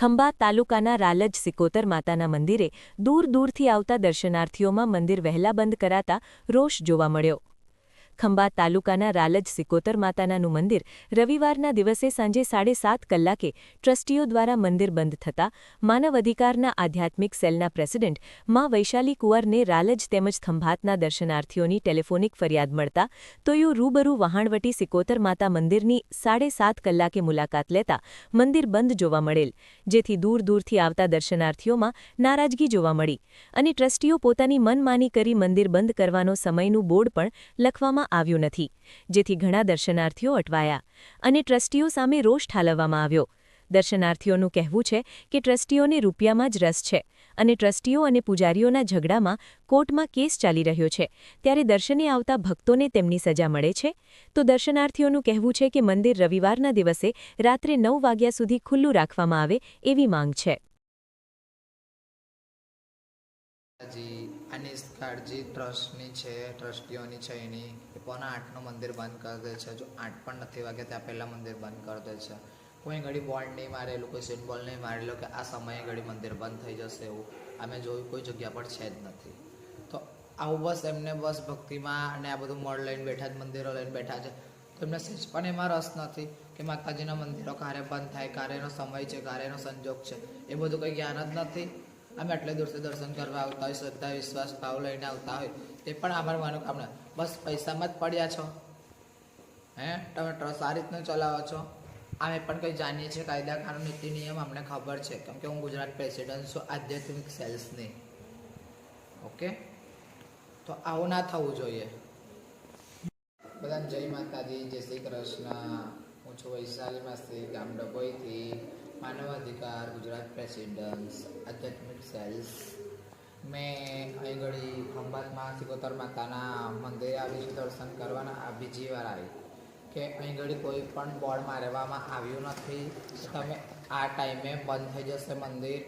ખંભાત તાલુકાના રાલજ સિકોતર માતાના મંદિરે દૂર દૂરથી આવતા દર્શનાર્થીઓમાં મંદિર વહેલા બંધ કરાતા રોષ જોવા મળ્યો। ખંભાત તાલુકાના રાલજ સિકોતર માતાનાનું મંદિર રવિવારના દિવસે સાંજે 7:30 કલાકે ટ્રસ્ટીઓ દ્વારા મંદિર બંધ થતાં માનવ અધિકારના આધ્યાત્મિક સેલના પ્રેસિડેન્ટ માં વૈશાલી કુંવરને રાલજ તેમજ ખંભાતના દર્શનાર્થીઓની ટેલિફોનિક ફરિયાદ મળતા તોયુ રૂબરૂ વહાણવટી સિકોતર માતા મંદિરની 7:30 કલાકે મુલાકાત લેતા મંદિર બંધ જોવા મળેલ, જેથી દૂર દૂરથી આવતા દર્શનાર્થીઓમાં નારાજગી જોવા મળી અને ટ્રસ્ટીઓ પોતાની મનમાની કરી મંદિર બંધ કરવાનો સમયનું બોર્ડ પણ લખવામાં આવ્યું નથી, જેથી ઘણા દર્શનાર્થીઓ અટવાયા અને ટ્રસ્ટીઓ સામે રોષ ઠાલવવામાં આવ્યો। દર્શનાર્થીઓનું કહેવું છે કે ટ્રસ્ટીઓને રૂપિયામાં જ રસ છે અને ટ્રસ્ટીઓ અને પૂજારીઓના ઝઘડામાં કોર્ટમાં કેસ ચાલી રહ્યો છે, ત્યારે દર્શને આવતા ભક્તોને તેમની સજા મળે છે। તો દર્શનાર્થીઓનું કહેવું છે કે મંદિર રવિવારના દિવસે રાત્રે 9 વાગ્યા સુધી ખુલ્લું રાખવામાં આવે એવી માંગ છે। આની કાળજી ટ્રસ્ટની છે, ટ્રસ્ટીઓની છે એની કે પોણા 8નું મંદિર બંધ કરી દે છે। જો 8 પણ નથી વાગ્યા ત્યાં પહેલાં મંદિર બંધ કરી દે છે। કોઈ ઘડી બોર્ડ નહીં મારેલું, કોઈ સિમ્બોલ નહીં મારેલો કે આ સમયે ઘડી મંદિર બંધ થઈ જશે એવું અમે જોયું કોઈ જગ્યા પર છે જ નથી। તો આવું બસ એમને બસ ભક્તિમાં અને આ બધું મળ લઈને બેઠા જ, મંદિરો લઈને બેઠા છે, તો એમને સહેજ પણ એમાં રસ નથી કે માતાજીના મંદિરો ક્યારે બંધ થાય, ક્યારે એનો સમય છે, ક્યારે એનો સંજોગ છે, એ બધું કંઈ જ્ઞાન જ નથી। અમે આટલે દૂરથી દર્શન કરવા આવતા હોય, શ્રદ્ધા વિશ્વાસ ભાવ લઈને આવતા હોય, તે પણ અમારું મનોકામના બસ પૈસામાં જ પડ્યા છો, તમે ટ્રસ્ટ આ રીતનું ચલાવો છો। અમે પણ કંઈ જાણીએ છીએ કાયદા કાનૂન નીતિ નિયમ અમને ખબર છે, કેમ કે હું ગુજરાત પ્રેસિડેન્ટ છું આધ્યાત્મિક સેલ્સની। ઓકે, તો આવું ના થવું જોઈએ। બધાને જય માતાજી, જય શ્રી કૃષ્ણ। હું છું વૈશાલી માસી, ગામ ડભોઈથી, માનવ અધિકાર ગુજરાત પ્રેસિડેન્ટ આધ્યાત્મિક સેલ્સ। મેં અહીં ઘડી ખંભાતમાં સિકોતર માતાના મંદિરે આવી છું દર્શન કરવાના। આ બીજી વાર આવી કે અહીં ઘડી કોઈ પણ બોર્ડ મારવામાં આવ્યું નથી, તમે આ ટાઈમે બંધ થઈ જશે મંદિર।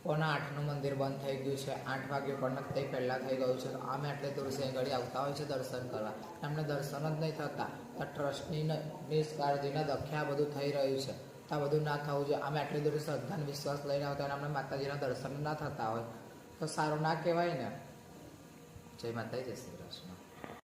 પોણા 8નું મંદિર બંધ થઈ ગયું છે, 8 વાગે પણ તે પહેલાં થઈ ગયું છે। તો અમે એટલે દૂરથી અહીં ઘડી આવતા હોય છે દર્શન કરવા, અમને દર્શન જ નહીં થતા। તો ટ્રસ્ટની નિષ્કાળજીના દખે આ બધું થઈ રહ્યું છે, તો આ બધું ના થવું જોઈએ। અમે આટલી દૂર શ્રદ્ધા અને વિશ્વાસ લઈને આવતા અને અમને માતાજીના દર્શન ના થતા હોય તો સારું ના કહેવાય ને। જય માતાજી, જય શ્રી કૃષ્ણ।